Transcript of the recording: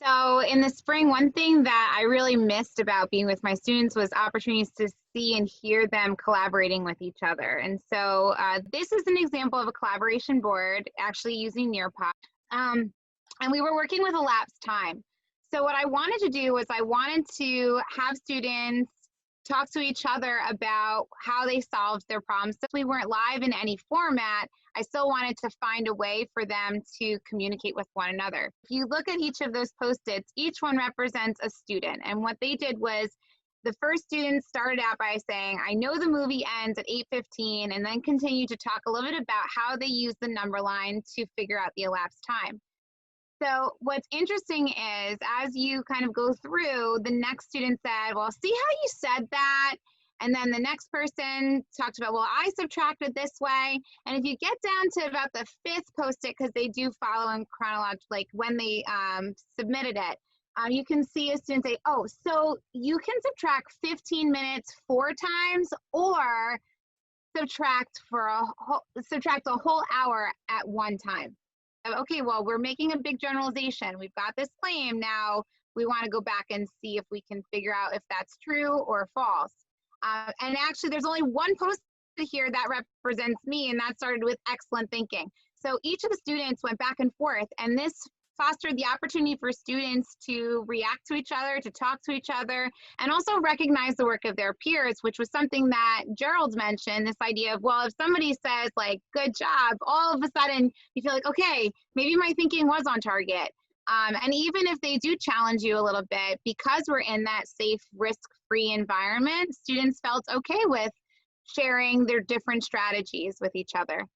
So in the spring, one thing that I really missed about being with my students was opportunities to see and hear them collaborating with each other. And so this is an example of a collaboration board actually using Nearpod. And we were working with elapsed time. So what I wanted to do was I wanted to have students talk to each other about how they solved their problems. Since we weren't live in any format, I still wanted to find a way for them to communicate with one another. If you look at each of those Post-its, each one represents a student. And what they did was the first student started out by saying, I know the movie ends at 8:15, and then continued to talk a little bit about how they use the number line to figure out the elapsed time. So what's interesting is as you kind of go through, the next student said, well, see how you said that? And then the next person talked about, well, I subtracted this way. And if you get down to about the fifth Post-it, because they do follow in chronological, like when they submitted it, you can see a student say, oh, so you can subtract 15 minutes 4 times, or subtract a whole hour at 1 time. Okay, well, we're making a big generalization. We've got this claim. Now we want to go back and see if we can figure out if that's true or false. And actually, there's only one post here that represents me, and that started with excellent thinking. So each of the students went back and forth, and this fostered the opportunity for students to react to each other, to talk to each other, and also recognize the work of their peers, which was something that Gerald mentioned, this idea of, well, if somebody says like, good job, all of a sudden you feel like, okay, maybe my thinking was on target. And even if they do challenge you a little bit, because we're in that safe, risk-free environment, students felt okay with sharing their different strategies with each other.